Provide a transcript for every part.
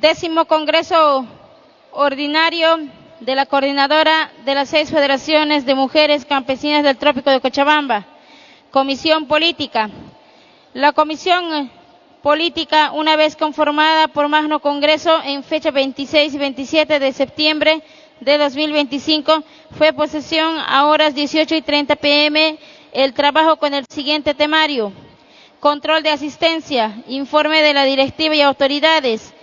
10º Congreso Ordinario de la Coordinadora de las 6 Federaciones de Mujeres Campesinas del Trópico de Cochabamba. Comisión Política. La Comisión Política, una vez conformada por Magno Congreso en fecha 26 y 27 de septiembre de 2025, fue posesión a horas 18:30 p.m. el trabajo con el siguiente temario: control de asistencia, informe de la directiva y autoridades.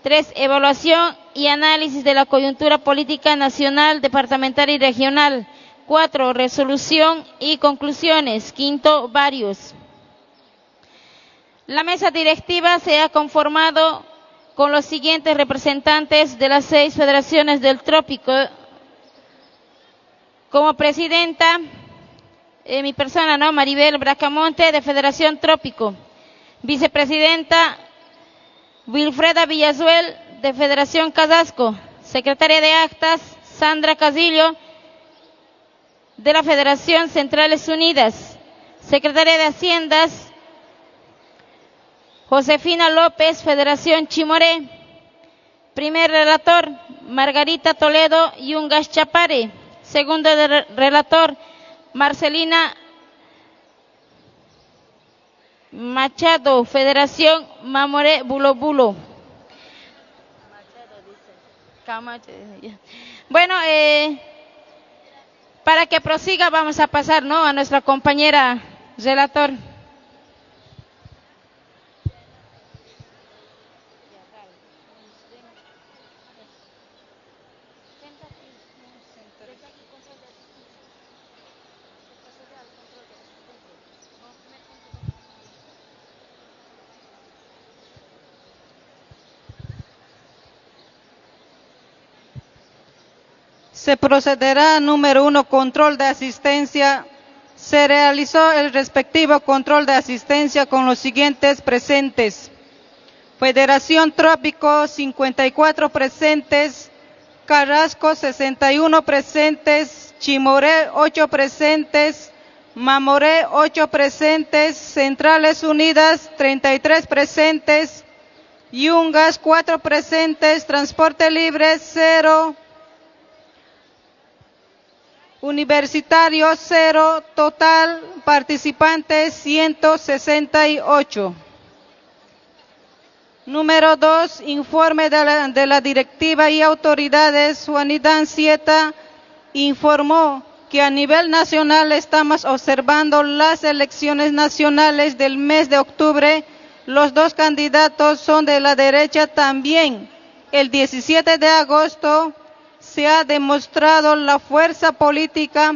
3. Evaluación y análisis de la coyuntura política nacional, departamental y regional. 4. Resolución y conclusiones. 5. Varios. La mesa directiva se ha conformado con los siguientes representantes de las 6 federaciones del Trópico. Como presidenta, mi persona, Maribel Bracamonte, de Federación Trópico. Vicepresidenta, Wilfreda Villazuel, de Federación Casasco. Secretaria de Actas, Sandra Casillo, de la Federación Centrales Unidas. Secretaria de Haciendas, Josefina López, Federación Chimoré. Primer relator, Margarita Toledo Yungas Chapare. Segundo relator, Marcelina Machado, Federación Mamoré Bulo Bulo. Bueno, para que prosiga vamos a pasar, a nuestra compañera relator. Se procederá, número 1, control de asistencia. Se realizó el respectivo control de asistencia con los siguientes presentes: Federación Trópico, 54 presentes; Carrasco, 61 presentes; Chimoré, 8 presentes; Mamoré, 8 presentes; Centrales Unidas, 33 presentes; Yungas, 4 presentes; Transporte Libre, 0; Universitario, 0, total participantes 168. Número 2, informe de la directiva y autoridades. Juanidad Sieta informó que a nivel nacional estamos observando las elecciones nacionales del mes de octubre. Los 2 candidatos son de la derecha también. El 17 de agosto se ha demostrado la fuerza política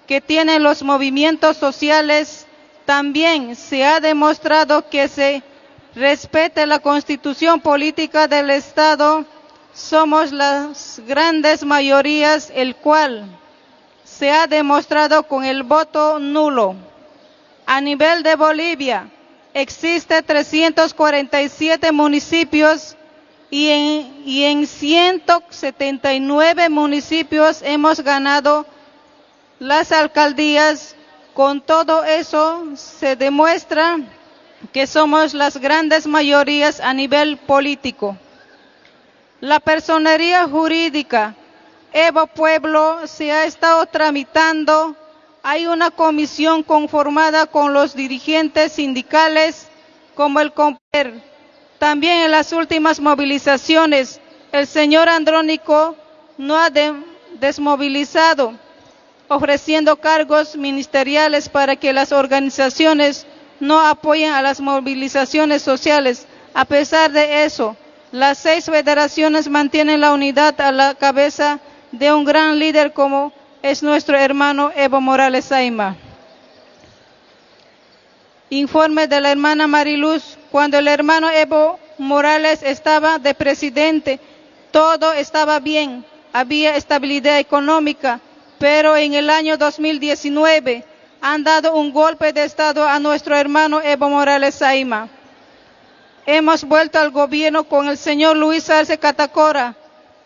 que tienen los movimientos sociales. También se ha demostrado que se respete la constitución política del Estado. Somos las grandes mayorías, el cual se ha demostrado con el voto nulo. A nivel de Bolivia, existe 347 municipios y en 179 municipios hemos ganado las alcaldías. Con todo eso se demuestra que somos las grandes mayorías a nivel político. La personería jurídica Evo Pueblo se ha estado tramitando. Hay una comisión conformada con los dirigentes sindicales como el COMPER. También en las últimas movilizaciones, el señor Andrónico no ha desmovilizado, ofreciendo cargos ministeriales para que las organizaciones no apoyen a las movilizaciones sociales. A pesar de eso, las 6 federaciones mantienen la unidad a la cabeza de un gran líder como es nuestro hermano Evo Morales Ayma. Informe de la hermana Mariluz. Cuando el hermano Evo Morales estaba de presidente, todo estaba bien, había estabilidad económica, pero en el año 2019 han dado un golpe de Estado a nuestro hermano Evo Morales Ayma. Hemos vuelto al gobierno con el señor Luis Arce Catacora,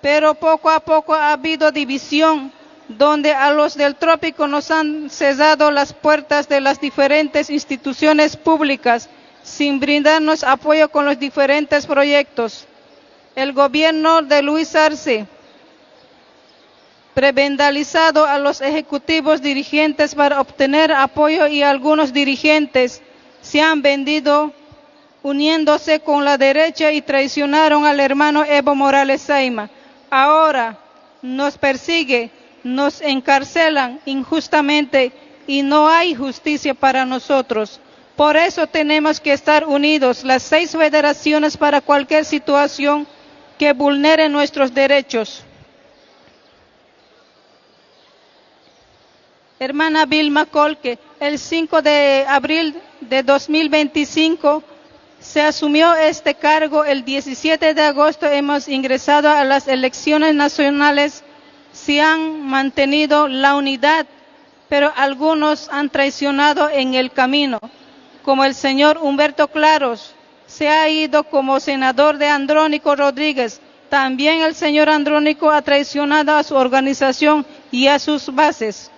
pero poco a poco ha habido división, donde a los del Trópico nos han cerrado las puertas de las diferentes instituciones públicas, sin brindarnos apoyo con los diferentes proyectos. el gobierno de Luis Arce, prebendalizado a los ejecutivos dirigentes para obtener apoyo, y algunos dirigentes se han vendido uniéndose con la derecha y traicionaron al hermano Evo Morales Saima. Ahora nos persigue, nos encarcelan injustamente y no hay justicia para nosotros. Por eso tenemos que estar unidos, las 6 federaciones, para cualquier situación que vulnere nuestros derechos. Hermana Vilma Colque, el 5 de abril de 2025 se asumió este cargo. El 17 de agosto hemos ingresado a las elecciones nacionales. Se han mantenido la unidad, pero algunos han traicionado en el camino, como el señor Humberto Claros, se ha ido como senador de Andrónico Rodríguez. También el señor Andrónico ha traicionado a su organización y a sus bases.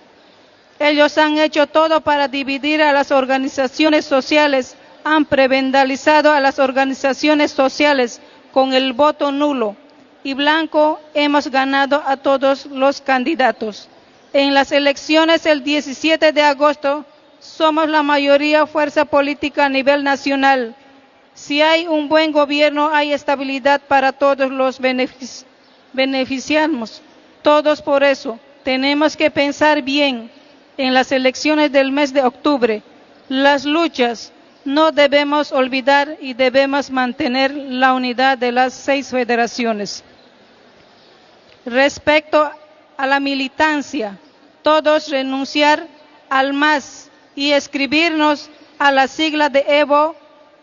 Ellos han hecho todo para dividir a las organizaciones sociales, han prebendalizado a las organizaciones sociales con el voto nulo y blanco. Hemos ganado a todos los candidatos. En las elecciones el 17 de agosto somos la mayoría fuerza política a nivel nacional. Si hay un buen gobierno, hay estabilidad para todos los beneficiados. Todos por eso tenemos que pensar bien en las elecciones del mes de octubre. Las luchas no debemos olvidar y debemos mantener la unidad de las 6 federaciones. Respecto a la militancia, todos renunciar al MAS y escribirnos a la sigla de Evo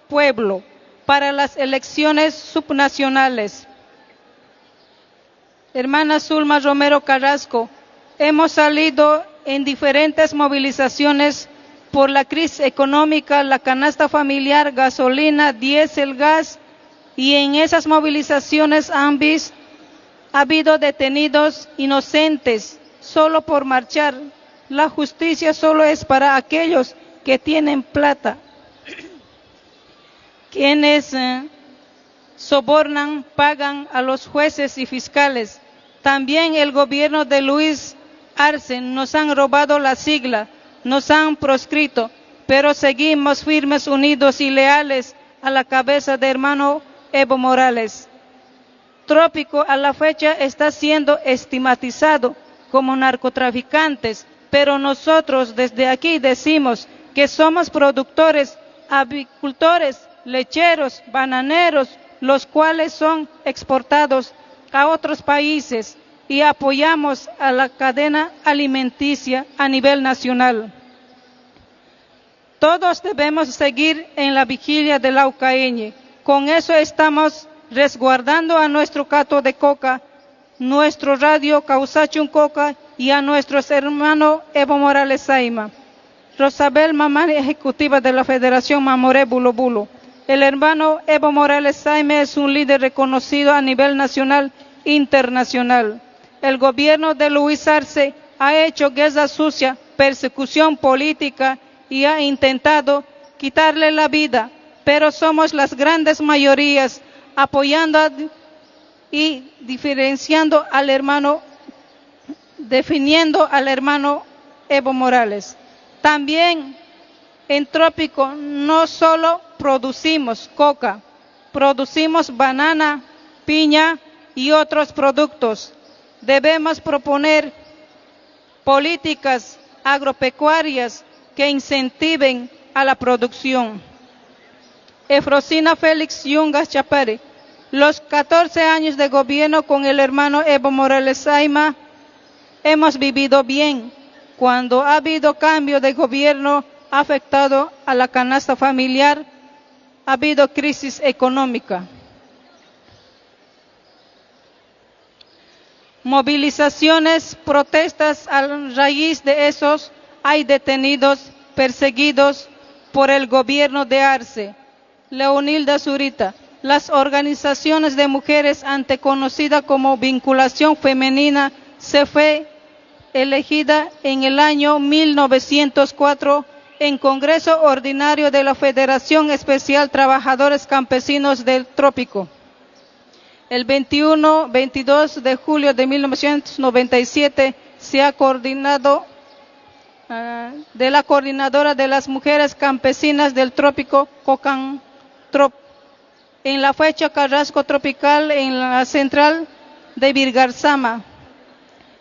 Pueblo para las elecciones subnacionales. Hermana Zulma Romero Carrasco, hemos salido en diferentes movilizaciones por la crisis económica, la canasta familiar, gasolina, diésel, gas, y en esas movilizaciones ha habido detenidos inocentes solo por marchar. La justicia solo es para aquellos que tienen plata, quienes sobornan, pagan a los jueces y fiscales. También el gobierno de Luis Arce nos han robado la sigla, nos han proscrito, pero seguimos firmes, unidos y leales a la cabeza de hermano Evo Morales. Trópico a la fecha está siendo estigmatizado como narcotraficantes, pero nosotros desde aquí decimos que somos productores, avicultores, lecheros, bananeros, los cuales son exportados a otros países, y apoyamos a la cadena alimenticia a nivel nacional. Todos debemos seguir en la vigilia del Laucaeñe. Con eso estamos resguardando a nuestro Cato de Coca, nuestro radio Causachun Coca y a nuestros hermanos Evo Morales Saima. Rosabel, mamá ejecutiva de la Federación Mamoré Bulo Bulo. El hermano Evo Morales Saima es un líder reconocido a nivel nacional e internacional. El gobierno de Luis Arce ha hecho guerra sucia, persecución política y ha intentado quitarle la vida, pero somos las grandes mayorías apoyando y diferenciando al hermano, definiendo al hermano Evo Morales. También en Trópico no solo producimos coca, producimos banana, piña y otros productos. Debemos proponer políticas agropecuarias que incentiven a la producción. Efrosina Félix Yungas Chapare, los 14 años de gobierno con el hermano Evo Morales Saima hemos vivido bien. Cuando ha habido cambio de gobierno ha afectado a la canasta familiar, ha habido crisis económica. Movilizaciones, protestas, a raíz de esos hay detenidos, perseguidos por el gobierno de Arce. Leonilda Zurita, las organizaciones de mujeres anteconocida como Vinculación Femenina se fue elegida en el año 1904 en Congreso Ordinario de la Federación Especial Trabajadores Campesinos del Trópico. El 21-22 de julio de 1997 se ha coordinado de la Coordinadora de las Mujeres Campesinas del Trópico Cocantrop. En la fecha Carrasco Tropical en la central de Virgarzama.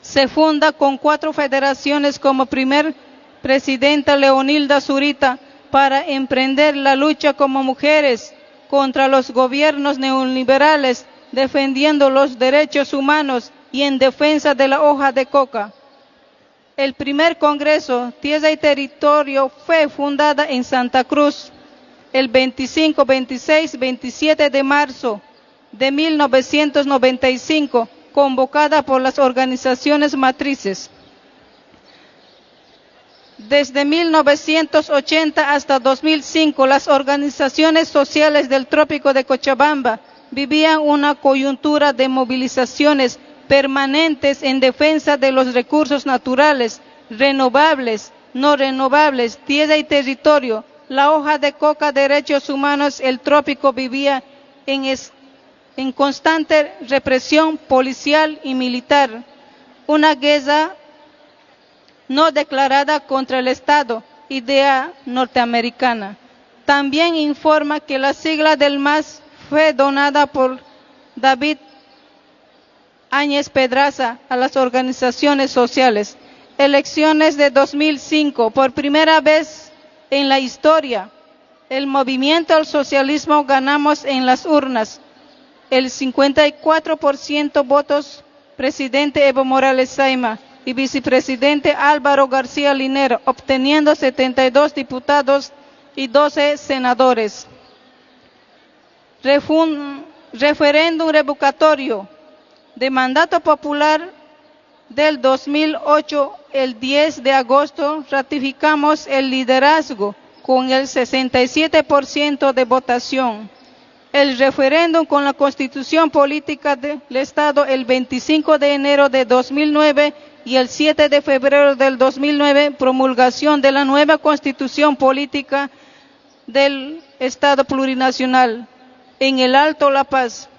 Se funda con 4 federaciones como primer presidenta Leonilda Zurita para emprender la lucha como mujeres contra los gobiernos neoliberales, defendiendo los derechos humanos y en defensa de la hoja de coca. El primer Congreso Tierra y Territorio fue fundada en Santa Cruz el 25, 26, 27 de marzo de 1995, convocada por las organizaciones matrices. Desde 1980 hasta 2005, las organizaciones sociales del Trópico de Cochabamba vivían una coyuntura de movilizaciones permanentes en defensa de los recursos naturales, renovables, no renovables, tierra y territorio, la hoja de coca, derechos humanos. El Trópico vivía en constante represión policial y militar, una guerra no declarada contra el Estado, idea norteamericana. También informa que la sigla del MAS fue donada por David Áñez Pedraza a las organizaciones sociales. Elecciones de 2005, por primera vez en la historia, el movimiento al socialismo ganamos en las urnas. El 54% votos, presidente Evo Morales Saima y vicepresidente Álvaro García Linero, obteniendo 72 diputados y 12 senadores. Referéndum revocatorio de mandato popular del 2008, el 10 de agosto, ratificamos el liderazgo con el 67% de votación. El referéndum con la Constitución Política del Estado el 25 de enero de 2009 y el 7 de febrero del 2009, promulgación de la nueva Constitución Política del Estado Plurinacional en el Alto La Paz.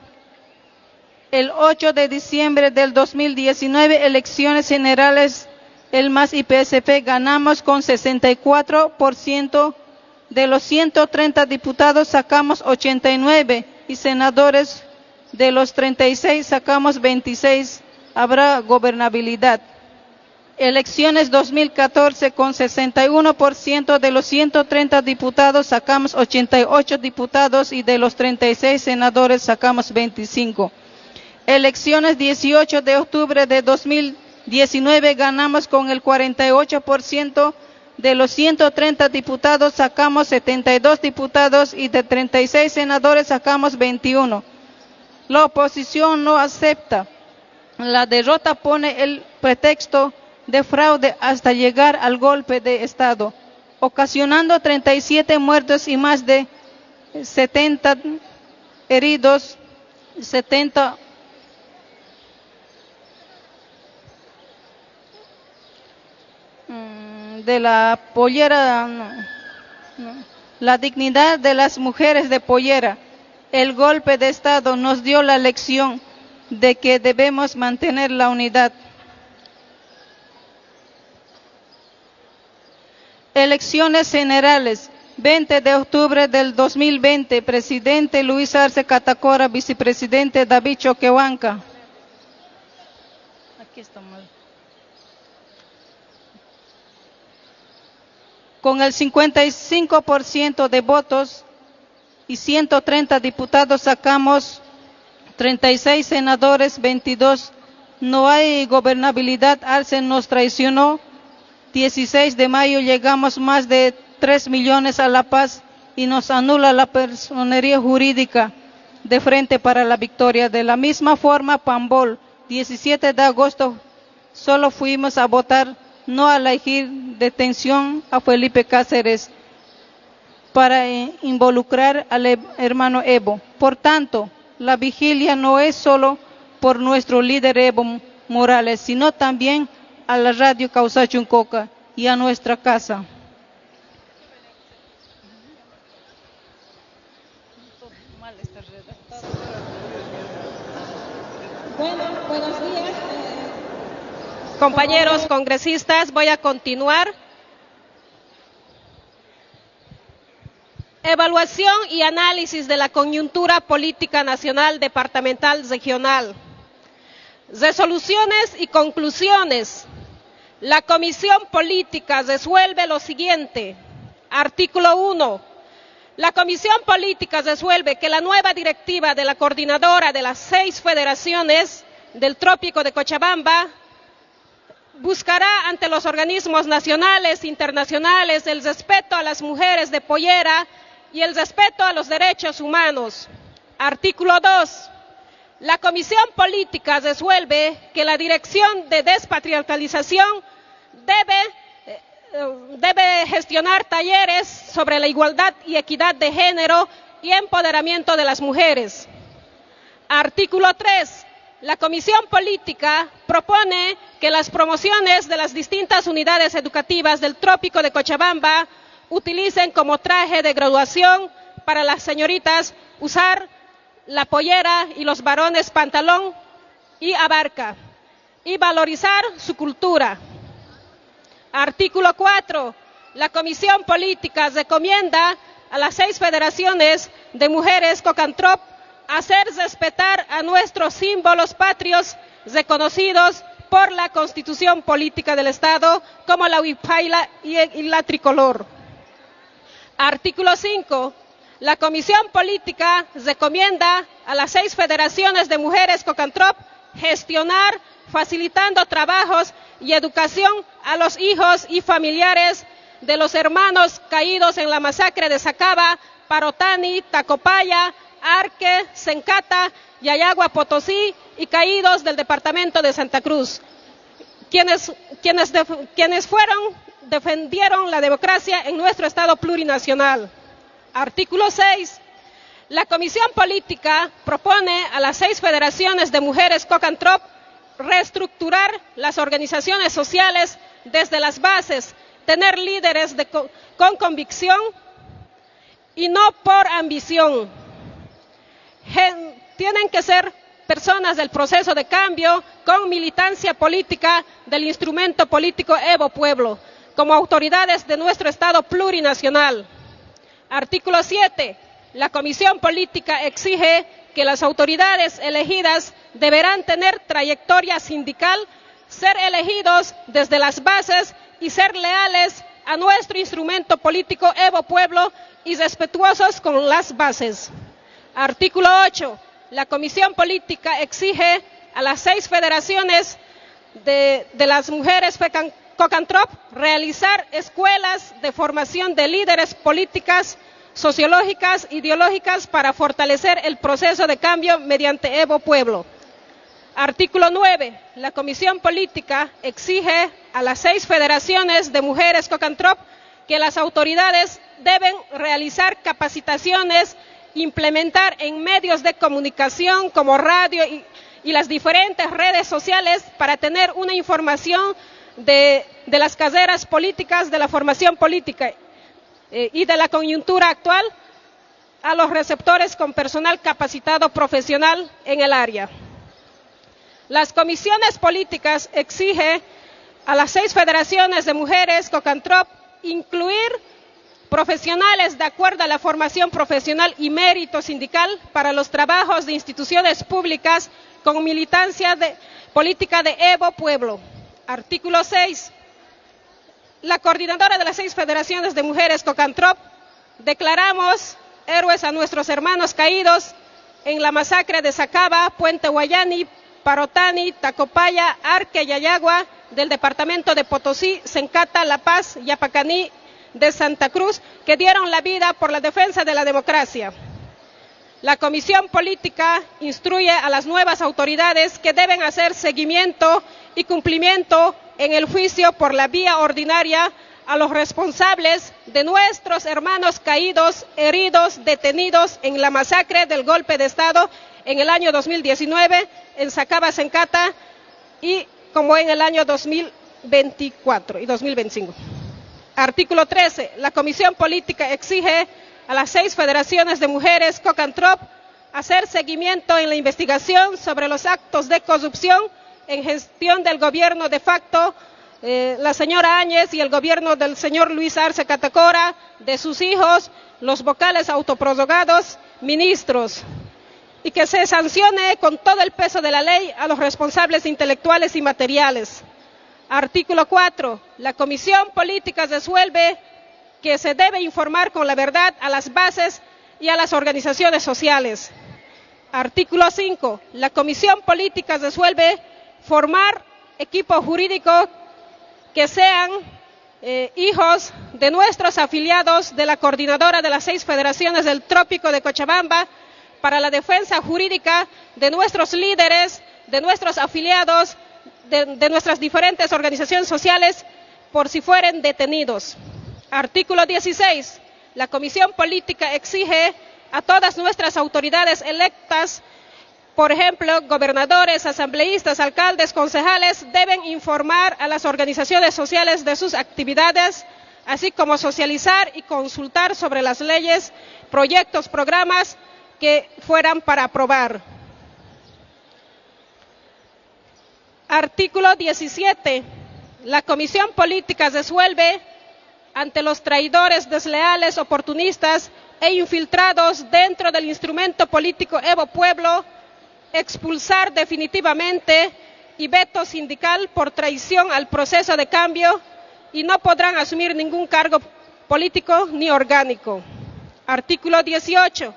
El 8 de diciembre del 2019, elecciones generales, el MAS y PSP ganamos con 64%, de los 130 diputados sacamos 89 y senadores de los 36 sacamos 26, habrá gobernabilidad. Elecciones 2014 con 61%, de los 130 diputados sacamos 88 diputados y de los 36 senadores sacamos 25. Elecciones 18 de octubre de 2019 ganamos con el 48%, de los 130 diputados sacamos 72 diputados y de 36 senadores sacamos 21. La oposición no acepta. La derrota pone el pretexto de fraude hasta llegar al golpe de Estado, ocasionando 37 muertos y más de 70 heridos, 70 de la pollera, la dignidad de las mujeres de Pollera. El golpe de Estado nos dio la lección de que debemos mantener la unidad. Elecciones generales, 20 de octubre del 2020, presidente Luis Arce Catacora, vicepresidente David Choquehuanca. Aquí está mal. Con el 55% de votos y 130 diputados sacamos 36 senadores, 22. No hay gobernabilidad, Arce nos traicionó. 16 de mayo llegamos más de 3 millones a La Paz y nos anula la personería jurídica de Frente para la Victoria. De la misma forma, Pambol, 17 de agosto, solo fuimos a votar, no a elegir detención a Felipe Cáceres para involucrar al hermano Evo. Por tanto, la vigilia no es solo por nuestro líder Evo Morales, sino también a la radio Causachuncoca y a nuestra casa. Bueno, buenos días, compañeros congresistas. Voy a continuar. Evaluación y análisis de la coyuntura política nacional, departamental, regional. Resoluciones y conclusiones. La Comisión Política resuelve lo siguiente. Artículo 1. La Comisión Política resuelve que la nueva directiva de la coordinadora de las 6 federaciones del Trópico de Cochabamba buscará ante los organismos nacionales e internacionales el respeto a las mujeres de Pollera y el respeto a los derechos humanos. Artículo 2. La Comisión Política resuelve que la Dirección de Despatriarcalización debe gestionar talleres sobre la igualdad y equidad de género y empoderamiento de las mujeres. Artículo 3. La Comisión Política propone que las promociones de las distintas unidades educativas del Trópico de Cochabamba utilicen como traje de graduación para las señoritas usar la pollera y los varones pantalón y abarca, y valorizar su cultura. Artículo 4. La Comisión Política recomienda a las 6 federaciones de mujeres COCANTROP hacer respetar a nuestros símbolos patrios reconocidos por la Constitución Política del Estado, como la huipaila y la tricolor. Artículo 5. La Comisión Política recomienda a las 6 federaciones de mujeres COCANTROP gestionar, facilitando trabajos y educación a los hijos y familiares de los hermanos caídos en la masacre de Sacaba, Parotani, Tacopaya, Arque, Sencata, Yayagua, Potosí y caídos del departamento de Santa Cruz, quienes defendieron la democracia en nuestro Estado plurinacional. Artículo 6. La Comisión Política propone a las 6 federaciones de mujeres COCANTROP reestructurar las organizaciones sociales desde las bases, tener líderes con convicción y no por ambición. Tienen que ser personas del proceso de cambio con militancia política del instrumento político Evo Pueblo, como autoridades de nuestro Estado plurinacional. Artículo 7. La Comisión Política exige que las autoridades elegidas deberán tener trayectoria sindical, ser elegidos desde las bases y ser leales a nuestro instrumento político Evo Pueblo y respetuosos con las bases. Artículo 8. La Comisión Política exige a las 6 federaciones de las mujeres COCANTROP realizar escuelas de formación de líderes políticas, sociológicas, ideológicas para fortalecer el proceso de cambio mediante Evo Pueblo. Artículo 9. La Comisión Política exige a las 6 federaciones de mujeres COCANTROP que las autoridades deben realizar capacitaciones, implementar en medios de comunicación como radio y las diferentes redes sociales para tener una información de las carreras políticas, de la formación política y de la coyuntura actual a los receptores con personal capacitado profesional en el área. Las comisiones políticas exigen a las 6 federaciones de mujeres COCANTROP incluir profesionales de acuerdo a la formación profesional y mérito sindical para los trabajos de instituciones públicas con militancia política de Evo Pueblo. Artículo 6. La coordinadora de las 6 federaciones de mujeres COCANTROP declaramos héroes a nuestros hermanos caídos en la masacre de Sacaba, Puente Guayani, Parotani, Tacopaya, Arque, Yayagua del departamento de Potosí, Sencata, La Paz, Yapacaní de Santa Cruz, que dieron la vida por la defensa de la democracia. La Comisión Política instruye a las nuevas autoridades que deben hacer seguimiento y cumplimiento en el juicio por la vía ordinaria a los responsables de nuestros hermanos caídos, heridos, detenidos en la masacre del golpe de Estado en el año 2019 en Sacaba, Sencata y como en el año 2024 y 2025. Artículo 13. La Comisión Política exige a las 6 federaciones de mujeres COCANTROP hacer seguimiento en la investigación sobre los actos de corrupción en gestión del gobierno de facto, la señora Áñez y el gobierno del señor Luis Arce Catacora, de sus hijos, los vocales autoprorrogados, ministros, y que se sancione con todo el peso de la ley a los responsables intelectuales y materiales. Artículo 4. La Comisión Política resuelve que se debe informar con la verdad a las bases y a las organizaciones sociales. Artículo 5. La Comisión Política resuelve formar equipo jurídico que sean hijos de nuestros afiliados de la Coordinadora de las 6 Federaciones del Trópico de Cochabamba para la defensa jurídica de nuestros líderes, de nuestros afiliados, de nuestras diferentes organizaciones sociales, por si fueren detenidos. Artículo 16. La Comisión Política exige a todas nuestras autoridades electas, por ejemplo, gobernadores, asambleístas, alcaldes, concejales, deben informar a las organizaciones sociales de sus actividades, así como socializar y consultar sobre las leyes, proyectos, programas que fueran para aprobar. Artículo 17. La Comisión Política resuelve ante los traidores, desleales, oportunistas e infiltrados dentro del instrumento político Evo Pueblo, expulsar definitivamente y veto sindical por traición al proceso de cambio y no podrán asumir ningún cargo político ni orgánico. Artículo 18.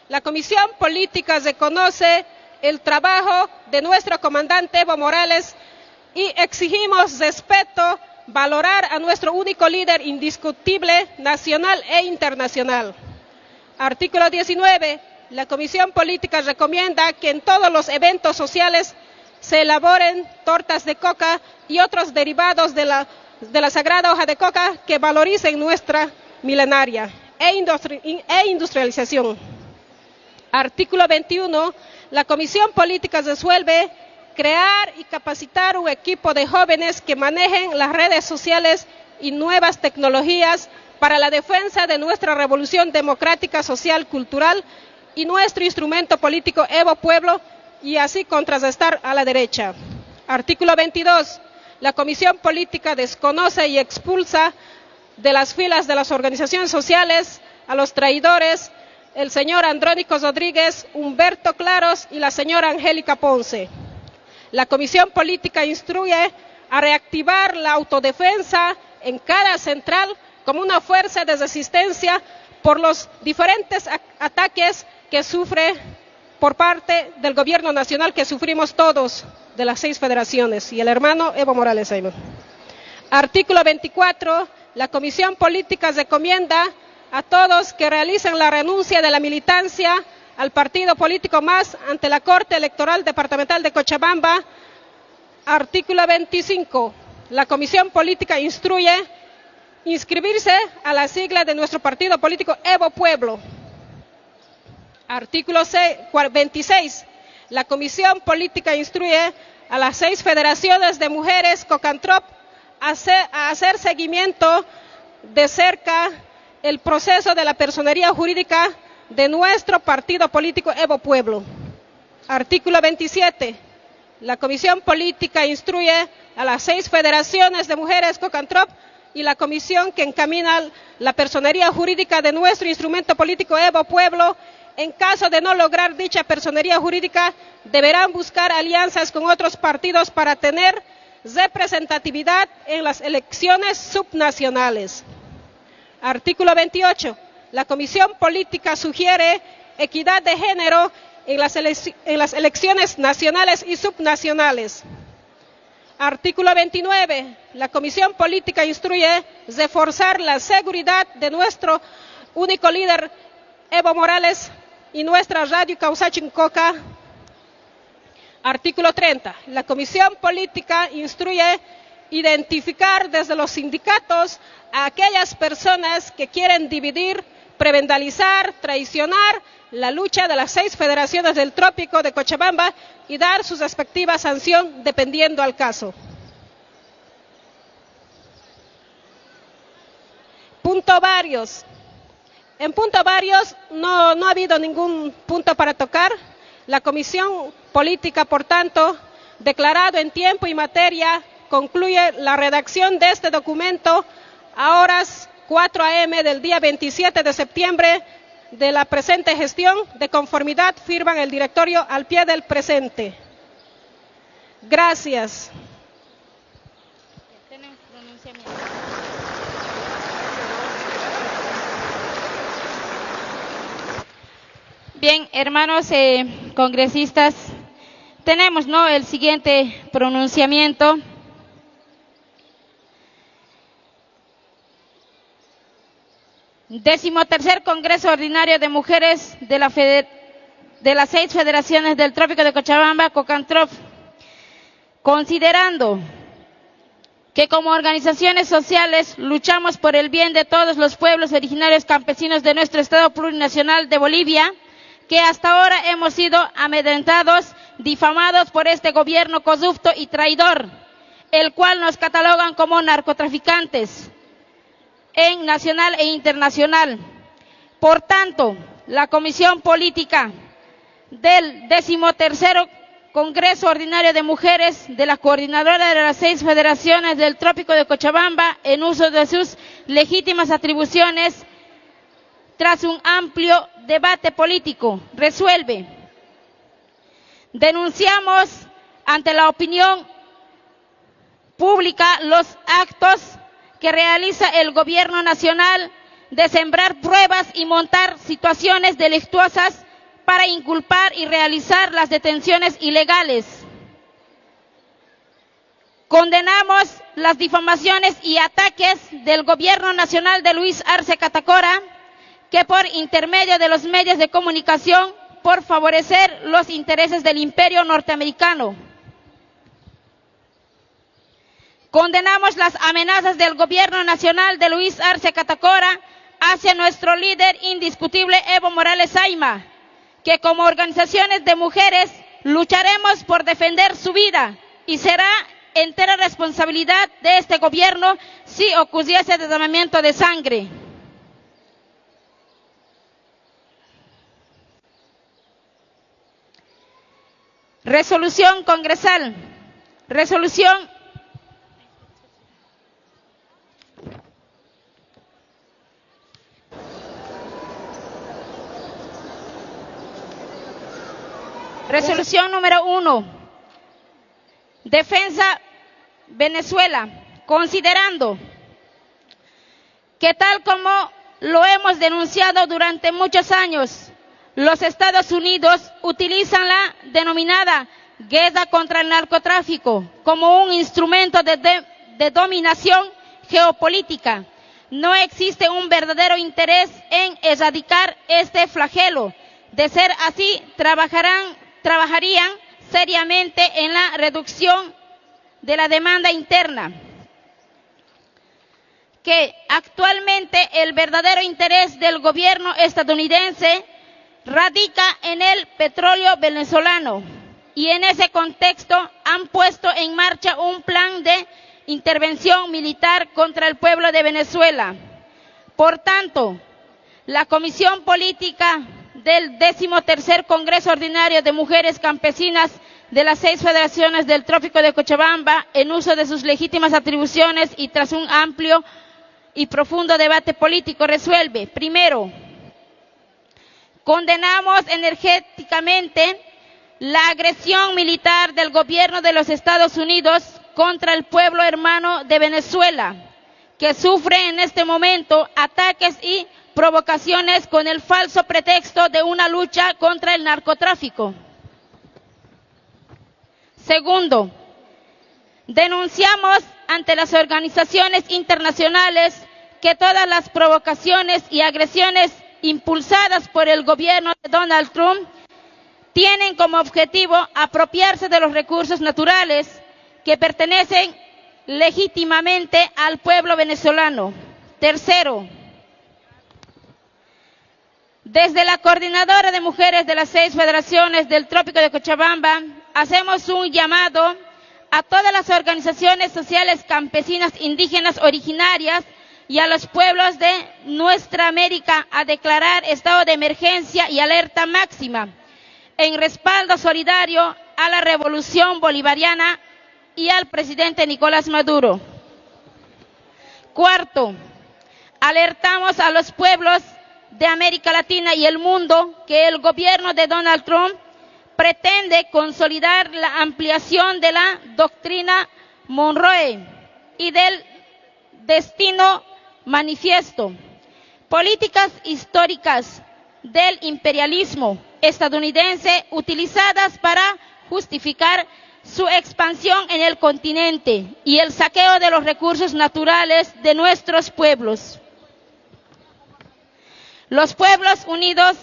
La Comisión Política reconoce el trabajo de nuestro comandante Evo Morales y exigimos respeto, valorar a nuestro único líder indiscutible, nacional e internacional. Artículo 19. La Comisión Política recomienda que en todos los eventos sociales se elaboren tortas de coca y otros derivados de la sagrada hoja de coca que valoricen nuestra milenaria e industrialización. Artículo 21. La Comisión Política resuelve crear y capacitar un equipo de jóvenes que manejen las redes sociales y nuevas tecnologías para la defensa de nuestra revolución democrática, social, cultural y nuestro instrumento político Evo Pueblo, y así contrarrestar a la derecha. Artículo 22. La Comisión Política desconoce y expulsa de las filas de las organizaciones sociales a los traidores, el señor Andrónico Rodríguez, Humberto Claros y la señora Angélica Ponce. La Comisión Política instruye a reactivar la autodefensa en cada central como una fuerza de resistencia por los diferentes ataques que sufre por parte del gobierno nacional, que sufrimos todos de las 6 federaciones, y el hermano Evo Morales. Artículo 24. La Comisión Política recomienda a todos que realicen la renuncia de la militancia al partido político MAS ante la Corte Electoral Departamental de Cochabamba. Artículo 25. La Comisión Política instruye inscribirse a la sigla de nuestro partido político Evo Pueblo. Artículo 26. La Comisión Política instruye a las 6 federaciones de mujeres COCANTROP a hacer seguimiento de cerca el proceso de la personería jurídica de nuestro partido político Evo Pueblo. Artículo 27. La Comisión Política instruye a las 6 federaciones de mujeres COCANTROP y la comisión que encamina la personería jurídica de nuestro instrumento político Evo Pueblo. En caso de no lograr dicha personería jurídica, deberán buscar alianzas con otros partidos para tener representatividad en las elecciones subnacionales. Artículo 28. La Comisión Política sugiere equidad de género en las elecciones nacionales y subnacionales. Artículo 29. La Comisión Política instruye reforzar la seguridad de nuestro único líder Evo Morales y nuestra radio Causachincoca. Artículo 30. La Comisión Política instruye identificar desde los sindicatos a aquellas personas que quieren dividir, prevendalizar, traicionar la lucha de las 6 federaciones del Trópico de Cochabamba y dar su respectiva sanción dependiendo al caso. Punto varios. En punto varios no ha habido ningún punto para tocar. La Comisión Política, por tanto, declarado en tiempo y materia, concluye la redacción de este documento a horas 4 a.m. del día 27 de septiembre de la presente gestión. De conformidad, firman el directorio al pie del presente. Gracias. Bien, hermanos congresistas, tenemos el siguiente pronunciamiento. Decimotercer Congreso Ordinario de Mujeres de las 6 Federaciones del Trópico de Cochabamba, COCANTROP, considerando que como organizaciones sociales luchamos por el bien de todos los pueblos originarios campesinos de nuestro Estado plurinacional de Bolivia, que hasta ahora hemos sido amedrentados, difamados por este gobierno corrupto y traidor, el cual nos catalogan como narcotraficantes en nacional e internacional. Por tanto, la Comisión Política del 13º Congreso Ordinario de Mujeres de la Coordinadora de las 6 Federaciones del Trópico de Cochabamba, en uso de sus legítimas atribuciones, tras un amplio debate político, resuelve: denunciamos ante la opinión pública los actos que realiza el gobierno nacional de sembrar pruebas y montar situaciones delictuosas para inculpar y realizar las detenciones ilegales. Condenamos las difamaciones y ataques del gobierno nacional de Luis Arce Catacora, que por intermedio de los medios de comunicación, por favorecer los intereses del imperio norteamericano. Condenamos las amenazas del gobierno nacional de Luis Arce Catacora hacia nuestro líder indiscutible Evo Morales Ayma, que como organizaciones de mujeres lucharemos por defender su vida y será entera responsabilidad de este gobierno si ocurriese derramamiento de sangre. Resolución congresal. Resolución número 1. Defensa Venezuela. Considerando que tal como lo hemos denunciado durante muchos años, los Estados Unidos utilizan la denominada guerra contra el narcotráfico como un instrumento de dominación geopolítica. No existe un verdadero interés en erradicar este flagelo. De ser así, trabajarían seriamente en la reducción de la demanda interna, que actualmente el verdadero interés del gobierno estadounidense radica en el petróleo venezolano, y en ese contexto han puesto en marcha un plan de intervención militar contra el pueblo de Venezuela. Por tanto, la Comisión Política del 13º Congreso Ordinario de Mujeres Campesinas de las 6 Federaciones del Trópico de Cochabamba, en uso de sus legítimas atribuciones y tras un amplio y profundo debate político, resuelve: primero, condenamos enérgicamente la agresión militar del gobierno de los Estados Unidos contra el pueblo hermano de Venezuela, que sufre en este momento ataques y provocaciones con el falso pretexto de una lucha contra el narcotráfico. Segundo, denunciamos ante las organizaciones internacionales que todas las provocaciones y agresiones impulsadas por el gobierno de Donald Trump tienen como objetivo apropiarse de los recursos naturales que pertenecen legítimamente al pueblo venezolano. Tercero, desde la Coordinadora de Mujeres de las 6 Federaciones del Trópico de Cochabamba, hacemos un llamado a todas las organizaciones sociales campesinas indígenas originarias y a los pueblos de nuestra América a declarar estado de emergencia y alerta máxima en respaldo solidario a la revolución bolivariana y al presidente Nicolás Maduro. Cuarto, alertamos a los pueblos de América Latina y el mundo que el gobierno de Donald Trump pretende consolidar la ampliación de la doctrina Monroe y del destino manifiesto, políticas históricas del imperialismo estadounidense utilizadas para justificar su expansión en el continente y el saqueo de los recursos naturales de nuestros pueblos. Los pueblos unidos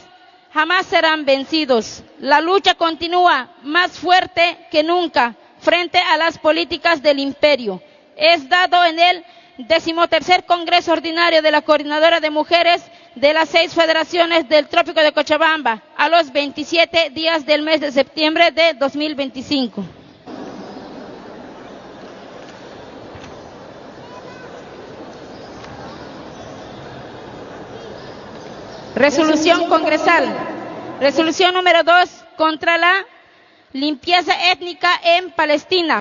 jamás serán vencidos. La lucha continúa más fuerte que nunca frente a las políticas del imperio. Es dado en el 13º Congreso Ordinario de la Coordinadora de Mujeres de las 6 federaciones del Trópico de Cochabamba a los 27 días del mes de septiembre de 2025. Resolución congresal. Resolución número 2 contra la limpieza étnica en Palestina.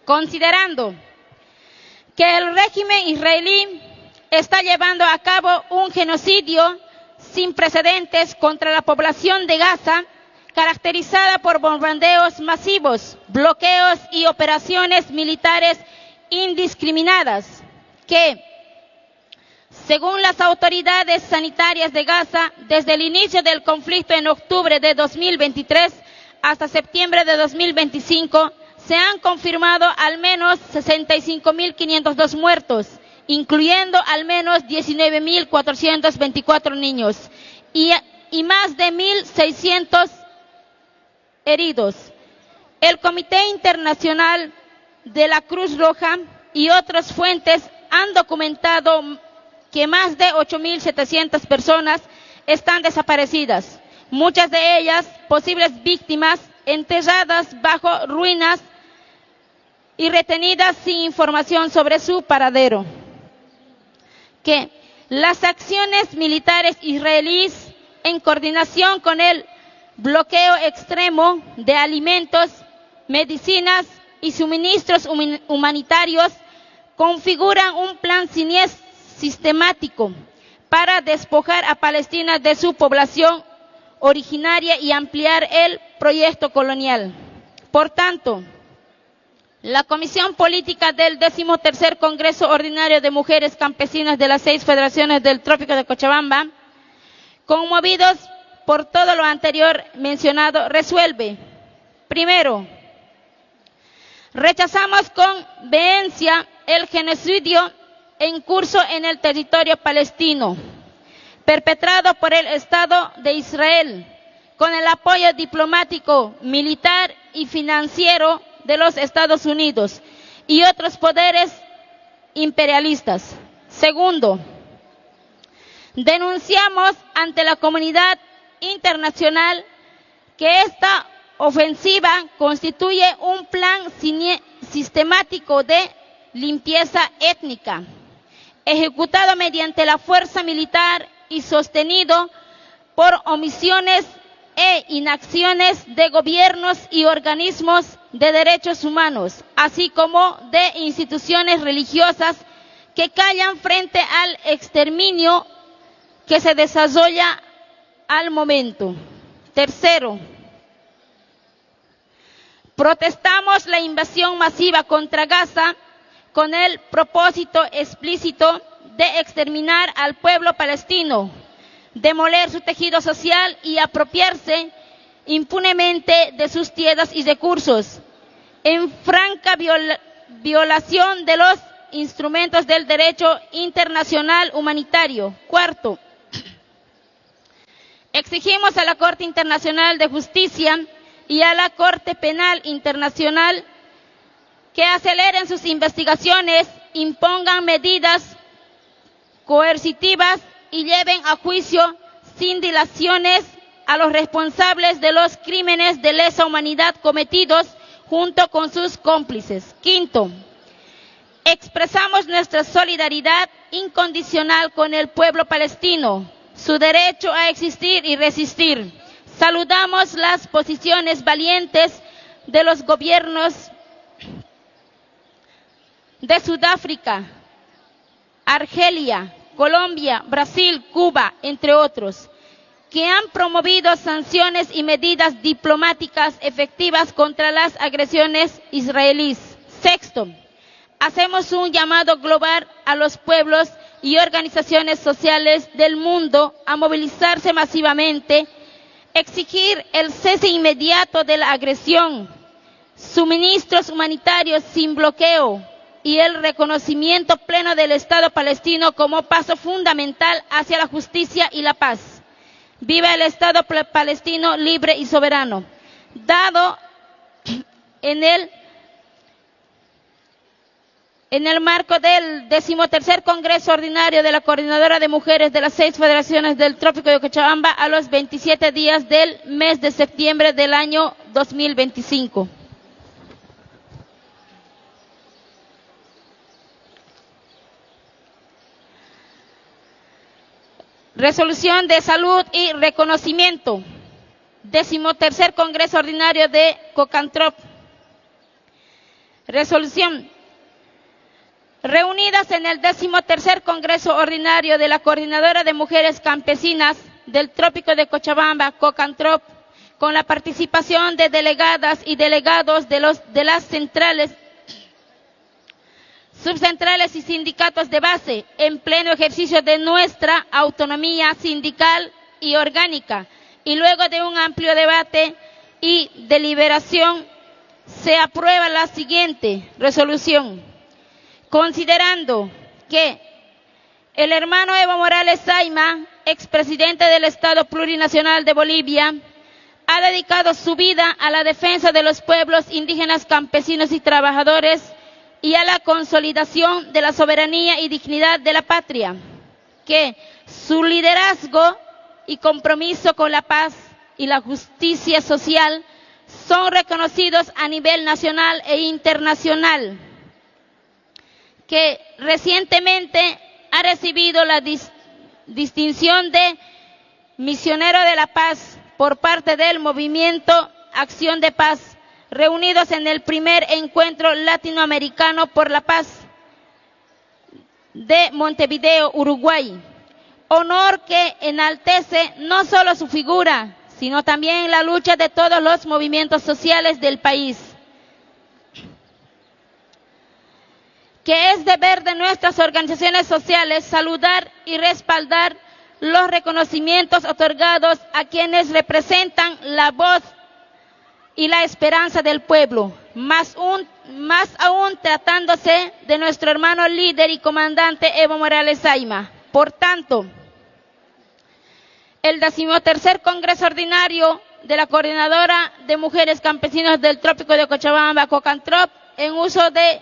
Considerando que el régimen israelí está llevando a cabo un genocidio sin precedentes contra la población de Gaza, caracterizada por bombardeos masivos, bloqueos y operaciones militares indiscriminadas, que, según las autoridades sanitarias de Gaza, desde el inicio del conflicto en octubre de 2023 hasta septiembre de 2025, se han confirmado al menos 65.502 muertos, incluyendo al menos 19.424 niños y más de 1.600 heridos. El Comité Internacional de la Cruz Roja y otras fuentes han documentado que más de 8.700 personas están desaparecidas, muchas de ellas posibles víctimas enterradas bajo ruinas y retenidas sin información sobre su paradero. Que las acciones militares israelíes, en coordinación con el bloqueo extremo de alimentos, medicinas y suministros humanitarios, configuran un plan sistemático para despojar a Palestina de su población originaria y ampliar el proyecto colonial. Por tanto, la Comisión Política del 13º Congreso Ordinario de Mujeres Campesinas de las 6 federaciones del Trópico de Cochabamba, conmovidos por todo lo anterior mencionado, resuelve: primero, rechazamos con vehemencia el genocidio en curso en el territorio palestino, perpetrado por el Estado de Israel, con el apoyo diplomático, militar y financiero de los Estados Unidos y otros poderes imperialistas. Segundo, denunciamos ante la comunidad internacional que esta ofensiva constituye un plan sistemático de limpieza étnica, ejecutado mediante la fuerza militar y sostenido por omisiones e inacciones de gobiernos y organismos de derechos humanos, así como de instituciones religiosas que callan frente al exterminio que se desarrolla al momento. Tercero, protestamos la invasión masiva contra Gaza con el propósito explícito de exterminar al pueblo palestino, demoler su tejido social y apropiarse impunemente de sus tierras y recursos, en franca violación de los instrumentos del derecho internacional humanitario. Cuarto, exigimos a la Corte Internacional de Justicia y a la Corte Penal Internacional que aceleren sus investigaciones, impongan medidas coercitivas y lleven a juicio sin dilaciones a los responsables de los crímenes de lesa humanidad cometidos junto con sus cómplices. Quinto, expresamos nuestra solidaridad incondicional con el pueblo palestino, su derecho a existir y resistir. Saludamos las posiciones valientes de los gobiernos de Sudáfrica, Argelia, Colombia, Brasil, Cuba, entre otros, que han promovido sanciones y medidas diplomáticas efectivas contra las agresiones israelíes. Sexto, hacemos un llamado global a los pueblos y organizaciones sociales del mundo a movilizarse masivamente, exigir el cese inmediato de la agresión, suministros humanitarios sin bloqueo y el reconocimiento pleno del Estado palestino como paso fundamental hacia la justicia y la paz. Viva el Estado palestino libre y soberano, dado en el marco del 13º Congreso Ordinario de la Coordinadora de Mujeres de las 6 Federaciones del Trópico de Cochabamba a los 27 días del mes de septiembre del año 2025. Resolución de salud y reconocimiento. 13º Congreso Ordinario de COCANTROP. Resolución. Reunidas en el 13º Congreso Ordinario de la Coordinadora de Mujeres Campesinas del Trópico de Cochabamba, COCANTROP, con la participación de delegadas y delegados de las centrales, subcentrales y sindicatos de base, en pleno ejercicio de nuestra autonomía sindical y orgánica, y luego de un amplio debate y deliberación, se aprueba la siguiente resolución. Considerando que el hermano Evo Morales Saima, expresidente del Estado Plurinacional de Bolivia, ha dedicado su vida a la defensa de los pueblos indígenas, campesinos y trabajadores y a la consolidación de la soberanía y dignidad de la patria, que su liderazgo y compromiso con la paz y la justicia social son reconocidos a nivel nacional e internacional, que recientemente ha recibido la distinción de Misionero de la Paz por parte del Movimiento Acción de Paz, reunidos en el primer encuentro latinoamericano por la paz de Montevideo, Uruguay. Honor que enaltece no solo su figura, sino también la lucha de todos los movimientos sociales del país. Que es deber de nuestras organizaciones sociales saludar y respaldar los reconocimientos otorgados a quienes representan la voz y la esperanza del pueblo, más aún tratándose de nuestro hermano líder y comandante Evo Morales Saima. Por tanto, el 13º Congreso Ordinario de la Coordinadora de Mujeres Campesinas del Trópico de Cochabamba, COCANTROP, en uso de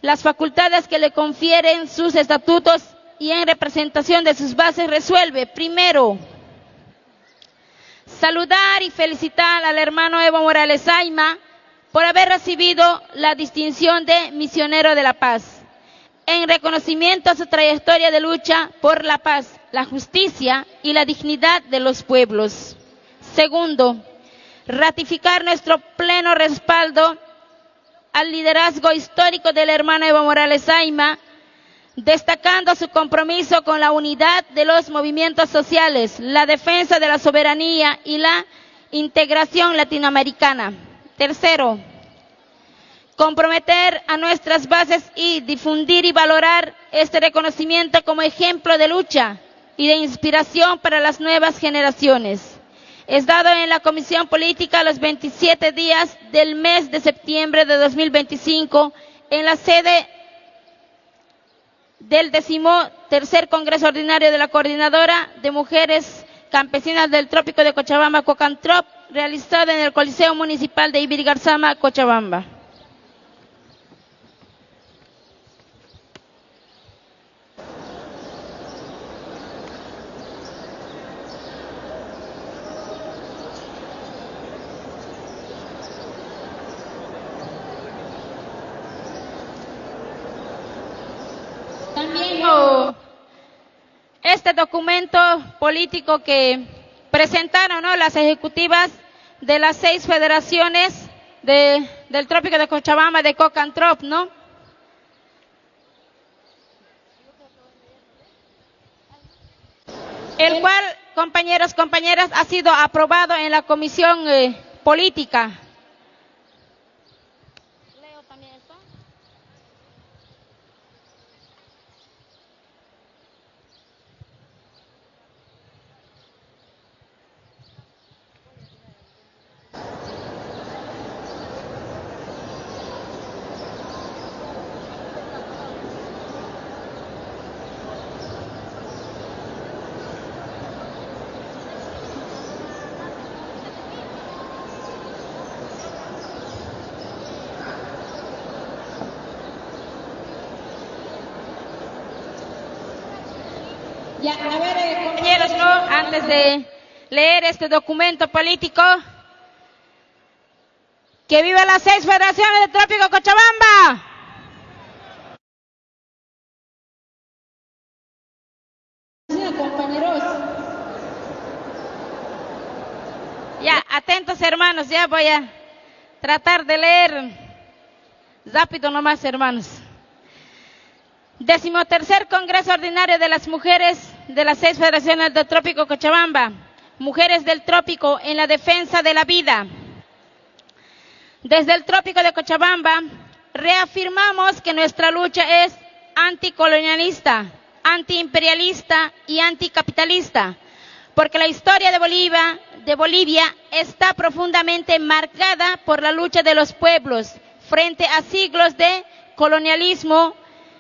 las facultades que le confieren sus estatutos y en representación de sus bases, resuelve: primero, saludar y felicitar al hermano Evo Morales Saima por haber recibido la distinción de Misionero de la Paz, en reconocimiento a su trayectoria de lucha por la paz, la justicia y la dignidad de los pueblos. Segundo, ratificar nuestro pleno respaldo al liderazgo histórico del hermano Evo Morales Saima, destacando su compromiso con la unidad de los movimientos sociales, la defensa de la soberanía y la integración latinoamericana. Tercero, comprometer a nuestras bases y difundir y valorar este reconocimiento como ejemplo de lucha y de inspiración para las nuevas generaciones. Es dado en la Comisión Política los 27 días del mes de septiembre de 2025 en la sede del 13º Congreso Ordinario de la Coordinadora de Mujeres Campesinas del Trópico de Cochabamba, COCANTROP, realizado en el Coliseo Municipal de Ibirigarzama, Cochabamba. este documento político que presentaron, ¿no?, las ejecutivas de las 6 federaciones del Trópico de Cochabamba, de COCANTROP, ¿no? El cual, compañeros, compañeras, ha sido aprobado en la Comisión Política. ¿Leo también esto? Ya, a ver, compañeros, ¿no?, antes de leer este documento político, ¡que viva las 6 federaciones del Trópico de Cochabamba! Compañeros. Ya, atentos, hermanos, ya voy a tratar de leer rápido nomás, hermanos. 13º Congreso Ordinario de las Mujeres de las 6 Federaciones del Trópico de Cochabamba. Mujeres del Trópico en la defensa de la vida. Desde el Trópico de Cochabamba reafirmamos que nuestra lucha es anticolonialista, antiimperialista y anticapitalista, porque la historia de Bolivia está profundamente marcada por la lucha de los pueblos frente a siglos de colonialismo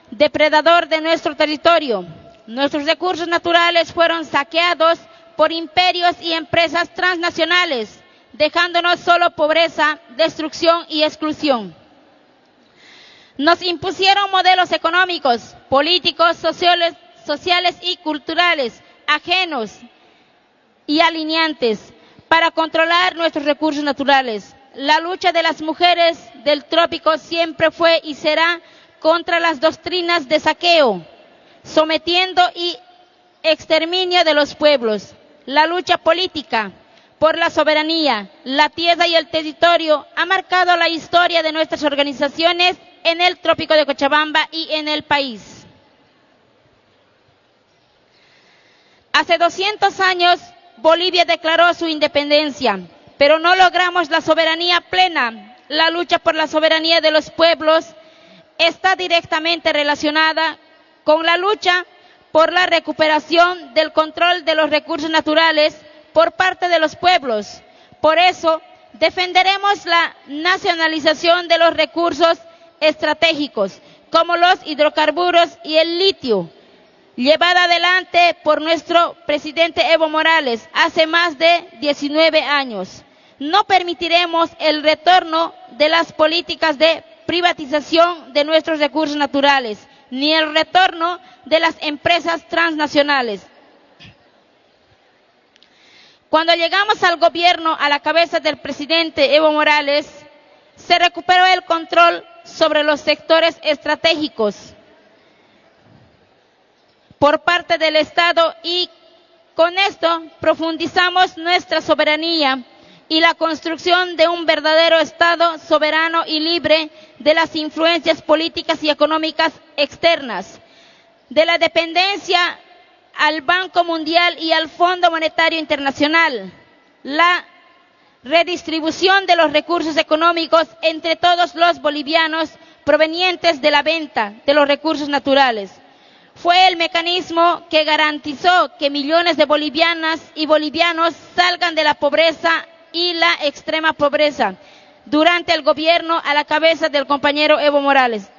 depredador de nuestro territorio. Nuestros recursos naturales fueron saqueados por imperios y empresas transnacionales, dejándonos solo pobreza, destrucción y exclusión. Nos impusieron modelos económicos, políticos, sociales y culturales ajenos y alineantes para controlar nuestros recursos naturales. La lucha de las mujeres del trópico siempre fue y será contra las doctrinas de saqueo, sometiendo y exterminio de los pueblos. La lucha política por la soberanía, la tierra y el territorio ha marcado la historia de nuestras organizaciones en el Trópico de Cochabamba y en el país. Hace 200 años Bolivia declaró su independencia, pero no logramos la soberanía plena. La lucha por la soberanía de los pueblos está directamente relacionada con la lucha por la recuperación del control de los recursos naturales por parte de los pueblos. Por eso, defenderemos la nacionalización de los recursos estratégicos, como los hidrocarburos y el litio, llevada adelante por nuestro presidente Evo Morales hace más de 19 años. No permitiremos el retorno de las políticas de privatización de nuestros recursos naturales, ni el retorno de las empresas transnacionales. Cuando llegamos al gobierno a la cabeza del presidente Evo Morales, se recuperó el control sobre los sectores estratégicos por parte del Estado y con esto profundizamos nuestra soberanía y la construcción de un verdadero Estado soberano y libre de las influencias políticas y económicas externas, de la dependencia al Banco Mundial y al Fondo Monetario Internacional, la redistribución de los recursos económicos entre todos los bolivianos provenientes de la venta de los recursos naturales. Fue el mecanismo que garantizó que millones de bolivianas y bolivianos salgan de la pobreza y la extrema pobreza durante el gobierno a la cabeza del compañero Evo Morales.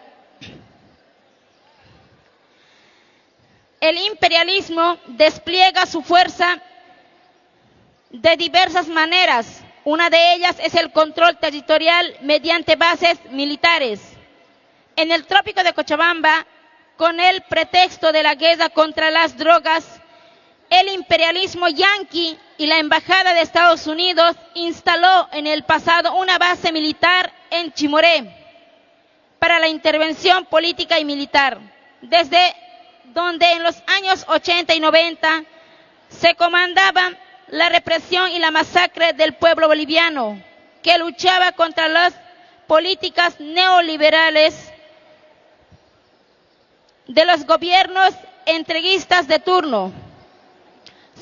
El imperialismo despliega su fuerza de diversas maneras. Una de ellas es el control territorial mediante bases militares. En el Trópico de Cochabamba, con el pretexto de la guerra contra las drogas, el imperialismo yanqui y la Embajada de Estados Unidos instaló en el pasado una base militar en Chimoré para la intervención política y militar. Desde donde en los años 80 y 90 se comandaba la represión y la masacre del pueblo boliviano, que luchaba contra las políticas neoliberales de los gobiernos entreguistas de turno.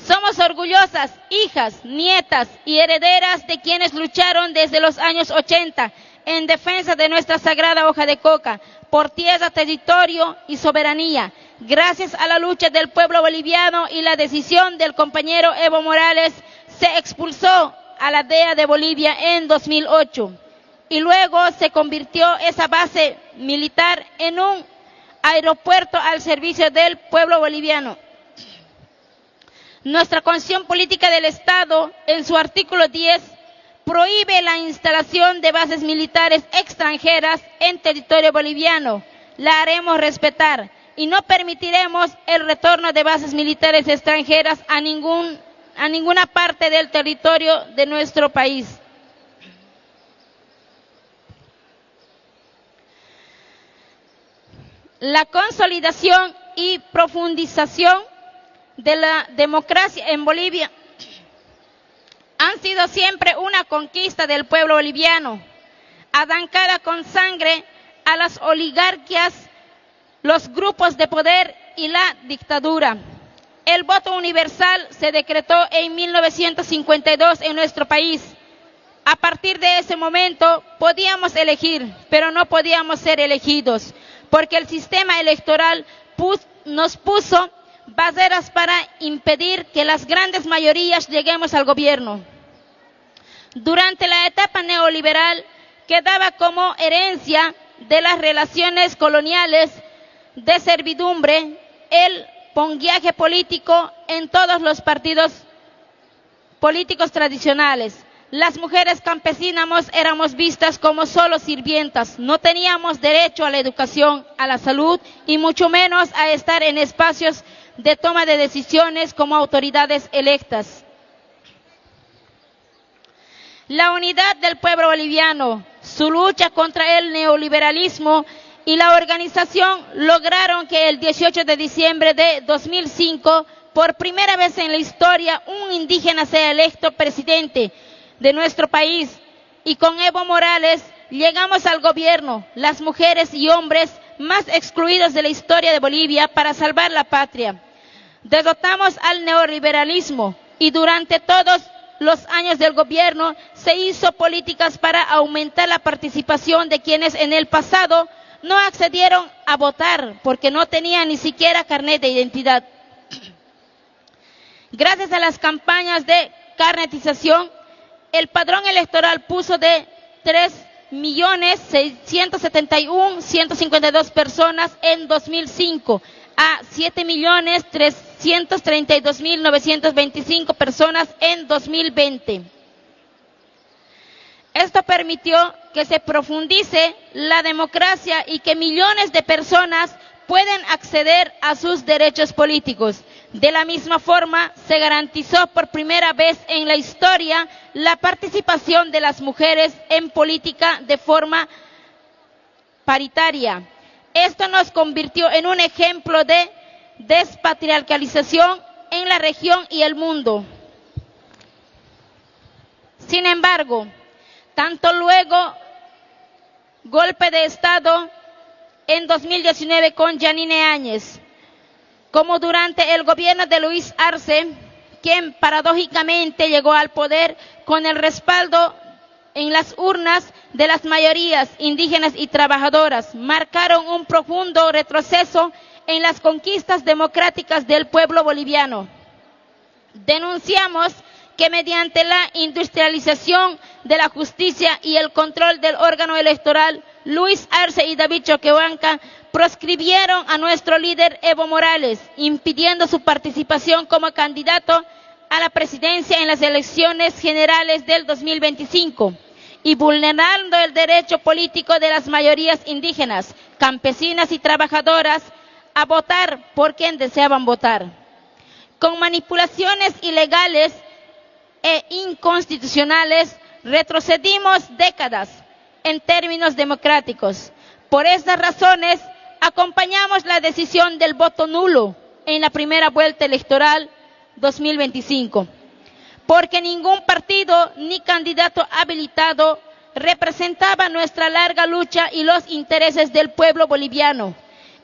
Somos orgullosas hijas, nietas y herederas de quienes lucharon desde los años 80 en defensa de nuestra sagrada hoja de coca, por tierra, territorio y soberanía. Gracias a la lucha del pueblo boliviano y la decisión del compañero Evo Morales, se expulsó a la DEA de Bolivia en 2008 y luego se convirtió esa base militar en un aeropuerto al servicio del pueblo boliviano. Nuestra Constitución Política del Estado, en su artículo 10, prohíbe la instalación de bases militares extranjeras en territorio boliviano. La haremos respetar y no permitiremos el retorno de bases militares extranjeras a ninguna parte del territorio de nuestro país. La consolidación y profundización de la democracia en Bolivia han sido siempre una conquista del pueblo boliviano, arrancada con sangre a las oligarquías, los grupos de poder y la dictadura. El voto universal se decretó en 1952 en nuestro país. A partir de ese momento podíamos elegir, pero no podíamos ser elegidos, porque el sistema electoral nos puso barreras para impedir que las grandes mayorías lleguemos al gobierno. Durante la etapa neoliberal quedaba como herencia de las relaciones coloniales de servidumbre el ponguiaje político en todos los partidos políticos tradicionales. Las mujeres campesinas éramos vistas como solo sirvientas, no teníamos derecho a la educación, a la salud y mucho menos a estar en espacios de toma de decisiones como autoridades electas. La unidad del pueblo boliviano, su lucha contra el neoliberalismo y la organización lograron que el 18 de diciembre de 2005, por primera vez en la historia, un indígena sea electo presidente de nuestro país, y con Evo Morales llegamos al gobierno, las mujeres y hombres más excluidos de la historia de Bolivia, para salvar la patria. Derrotamos al neoliberalismo y durante todos los años del gobierno se hizo políticas para aumentar la participación de quienes en el pasado no accedieron a votar porque no tenían ni siquiera carnet de identidad. Gracias a las campañas de carnetización, el padrón electoral puso de 3.671.152 personas en 2005 a 7.332.925 personas en 2020. Esto permitió que se profundice la democracia y que millones de personas pueden acceder a sus derechos políticos. De la misma forma, se garantizó por primera vez en la historia la participación de las mujeres en política de forma paritaria. Esto nos convirtió en un ejemplo de despatriarcalización en la región y el mundo. Sin embargo, tanto luego golpe de Estado en 2019 con Yanine Áñez, como durante el gobierno de Luis Arce, quien paradójicamente llegó al poder con el respaldo en las urnas de las mayorías indígenas y trabajadoras, marcaron un profundo retroceso en las conquistas democráticas del pueblo boliviano. Denunciamos que mediante la industrialización de la justicia y el control del órgano electoral, Luis Arce y David Choquehuanca proscribieron a nuestro líder Evo Morales, impidiendo su participación como candidato a la presidencia en las elecciones generales del 2025 y vulnerando el derecho político de las mayorías indígenas, campesinas y trabajadoras a votar por quien deseaban votar. Con manipulaciones ilegales e inconstitucionales retrocedimos décadas en términos democráticos. Por estas razones, acompañamos la decisión del voto nulo en la primera vuelta electoral 2025, porque ningún partido ni candidato habilitado representaba nuestra larga lucha y los intereses del pueblo boliviano.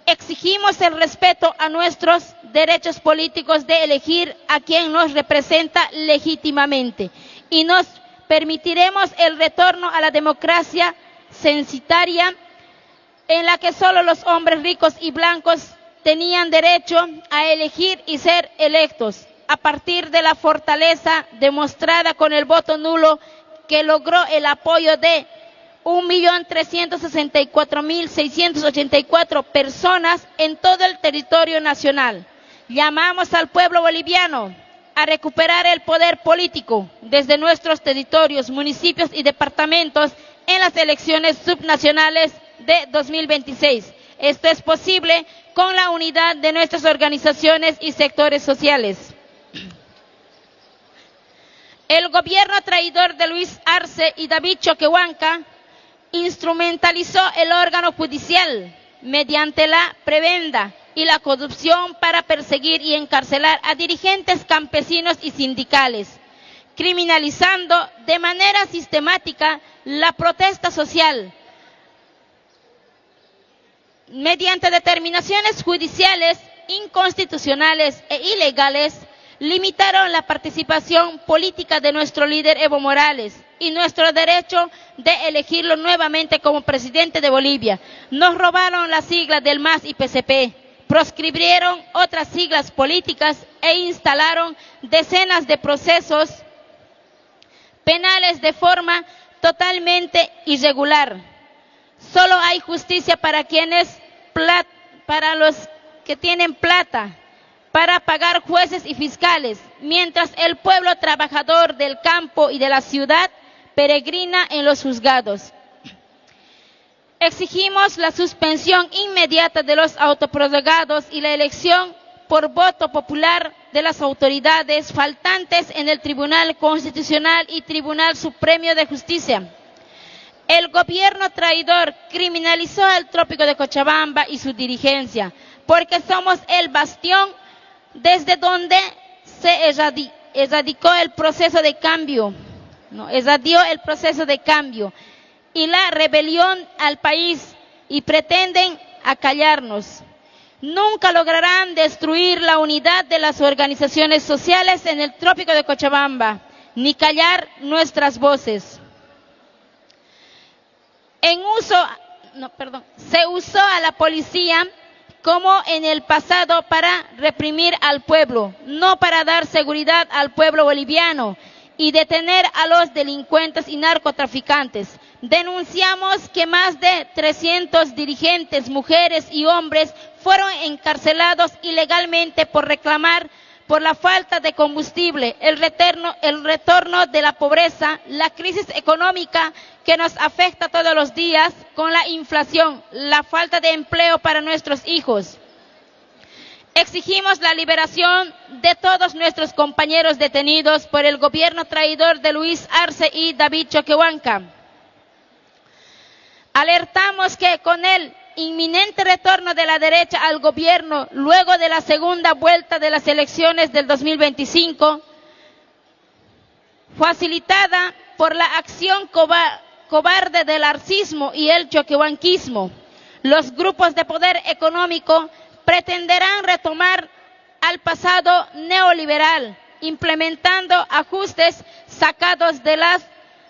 Exigimos el respeto a nuestros derechos políticos de elegir a quien nos representa legítimamente y nos permitiremos el retorno a la democracia censitaria en la que solo los hombres ricos y blancos tenían derecho a elegir y ser electos, a partir de la fortaleza demostrada con el voto nulo que logró el apoyo de 1.364.684 personas en todo el territorio nacional. Llamamos al pueblo boliviano a recuperar el poder político desde nuestros territorios, municipios y departamentos en las elecciones subnacionales de 2026. Esto es posible con la unidad de nuestras organizaciones y sectores sociales. El gobierno traidor de Luis Arce y David Choquehuanca instrumentalizó el órgano judicial mediante la prebenda y la corrupción para perseguir y encarcelar a dirigentes campesinos y sindicales, criminalizando de manera sistemática la protesta social. Mediante determinaciones judiciales inconstitucionales e ilegales, limitaron la participación política de nuestro líder Evo Morales y nuestro derecho de elegirlo nuevamente como presidente de Bolivia. Nos robaron las siglas del MAS y PCP, proscribieron otras siglas políticas e instalaron decenas de procesos penales de forma totalmente irregular. Solo hay justicia para los que tienen plata para pagar jueces y fiscales, mientras el pueblo trabajador del campo y de la ciudad peregrina en los juzgados. Exigimos la suspensión inmediata de los autoprorrogados y la elección por voto popular de las autoridades faltantes en el Tribunal Constitucional y Tribunal Supremo de Justicia. El gobierno traidor criminalizó al Trópico de Cochabamba y su dirigencia, porque somos el bastión desde donde se erradicó el proceso de cambio, irradió el proceso de cambio y la rebelión al país y pretenden acallarnos. Nunca lograrán destruir la unidad de las organizaciones sociales en el Trópico de Cochabamba, ni callar nuestras voces. Se usó a la policía como en el pasado para reprimir al pueblo, no para dar seguridad al pueblo boliviano y detener a los delincuentes y narcotraficantes. Denunciamos que más de 300 dirigentes, mujeres y hombres fueron encarcelados ilegalmente por reclamar por la falta de combustible, el retorno de la pobreza, la crisis económica que nos afecta todos los días con la inflación, la falta de empleo para nuestros hijos. Exigimos la liberación de todos nuestros compañeros detenidos por el gobierno traidor de Luis Arce y David Choquehuanca. Alertamos que con el inminente retorno de la derecha al gobierno luego de la segunda vuelta de las elecciones del 2025, facilitada por la acción cobarde del arcismo y el choquehuanquismo, los grupos de poder económico pretenderán retomar al pasado neoliberal, implementando ajustes sacados de las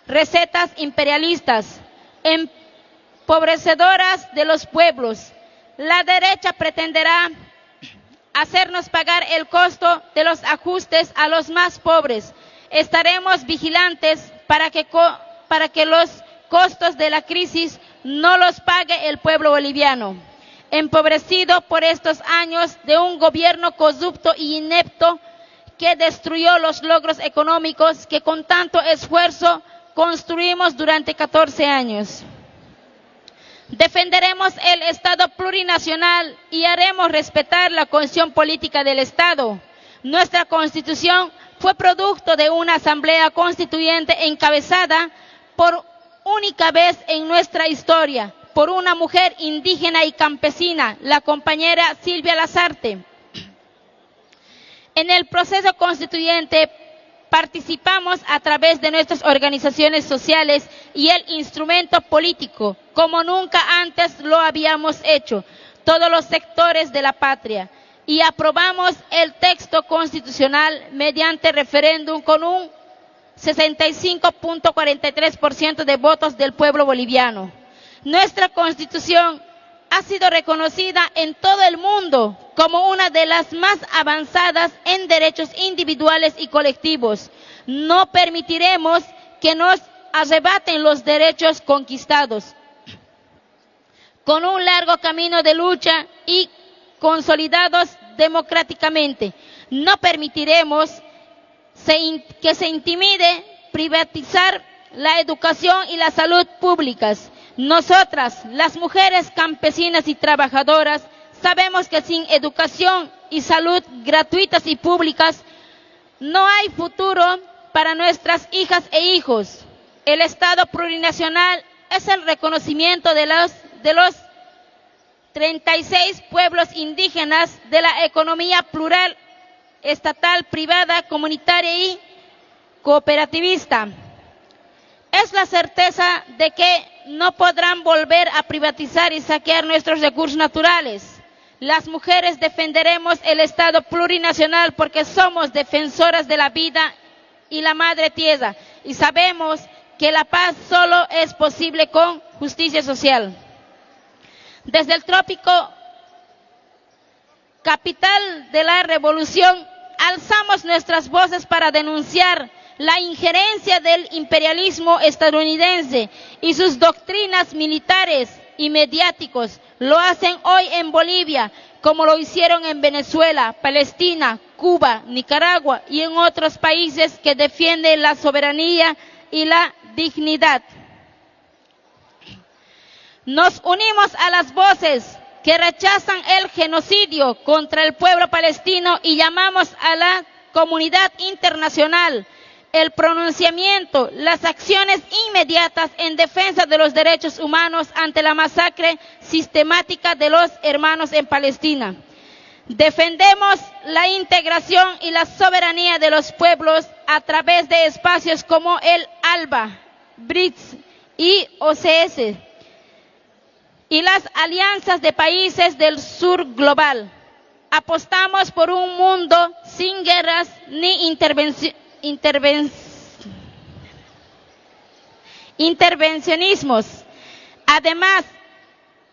recetas imperialistas, empobrecedoras de los pueblos. La derecha pretenderá hacernos pagar el costo de los ajustes a los más pobres. Estaremos vigilantes para que los costos de la crisis no los pague el pueblo boliviano, empobrecido por estos años de un gobierno corrupto y inepto que destruyó los logros económicos que con tanto esfuerzo construimos durante 14 años. Defenderemos el Estado plurinacional y haremos respetar la constitución política del Estado. Nuestra Constitución fue producto de una asamblea constituyente encabezada por única vez en nuestra historia por una mujer indígena y campesina, la compañera Silvia Lazarte. En el proceso constituyente participamos a través de nuestras organizaciones sociales y el instrumento político, como nunca antes lo habíamos hecho, todos los sectores de la patria, y aprobamos el texto constitucional mediante referéndum con un 65.43% de votos del pueblo boliviano. Nuestra Constitución ha sido reconocida en todo el mundo como una de las más avanzadas en derechos individuales y colectivos. No permitiremos que nos arrebaten los derechos conquistados. Con un largo camino de lucha y consolidados democráticamente, no permitiremos que se intimide privatizar la educación y la salud públicas. Nosotras, las mujeres campesinas y trabajadoras, sabemos que sin educación y salud gratuitas y públicas no hay futuro para nuestras hijas e hijos. El Estado plurinacional es el reconocimiento de los 36 pueblos indígenas de la economía plural, estatal, privada, comunitaria y cooperativista. Es la certeza de que no podrán volver a privatizar y saquear nuestros recursos naturales. Las mujeres defenderemos el Estado plurinacional porque somos defensoras de la vida y la madre tierra y sabemos que la paz solo es posible con justicia social. Desde el trópico, capital de la revolución, alzamos nuestras voces para denunciar la injerencia del imperialismo estadounidense y sus doctrinas militares y mediáticos. Lo hacen hoy en Bolivia, como lo hicieron en Venezuela, Palestina, Cuba, Nicaragua y en otros países que defienden la soberanía y la dignidad. Nos unimos a las voces que rechazan el genocidio contra el pueblo palestino y llamamos a la comunidad internacional el pronunciamiento, las acciones inmediatas en defensa de los derechos humanos ante la masacre sistemática de los hermanos en Palestina. Defendemos la integración y la soberanía de los pueblos a través de espacios como el ALBA, BRICS y OCS y las alianzas de países del sur global. Apostamos por un mundo sin guerras ni intervencionismos. Además,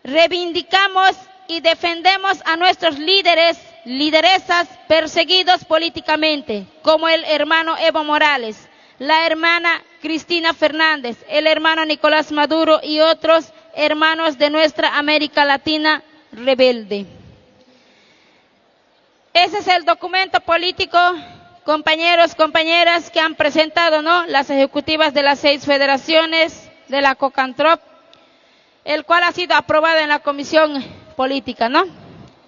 reivindicamos y defendemos a nuestros líderes, lideresas perseguidos políticamente, como el hermano Evo Morales, la hermana Cristina Fernández, el hermano Nicolás Maduro y otros hermanos de nuestra América Latina rebelde. Ese es el documento político, compañeros, compañeras, que han presentado, ¿no?, las ejecutivas de las 6 federaciones de la COCANTROP, el cual ha sido aprobado en la Comisión Política, ¿no?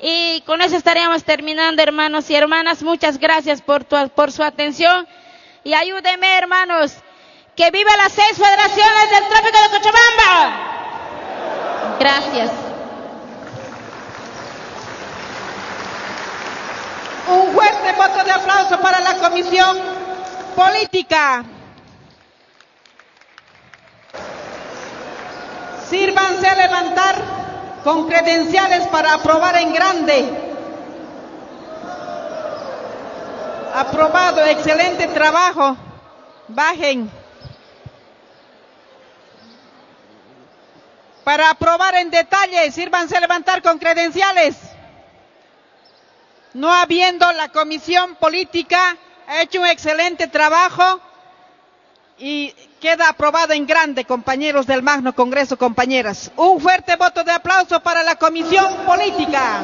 Y con eso estaríamos terminando, hermanos y hermanas. Muchas gracias por su atención y ayúdenme, hermanos. ¡Que viva las 6 federaciones del Trópico de Cochabamba! Gracias. Un fuerte voto de aplauso para la Comisión Política. Sírvanse a levantar con credenciales para aprobar en grande. Aprobado, excelente trabajo. Bajen. Para aprobar en detalle, sírvanse a levantar con credenciales. No habiendo, la Comisión Política ha hecho un excelente trabajo y queda aprobado en grande, compañeros del Magno Congreso, compañeras. Un fuerte voto de aplauso para la Comisión Política.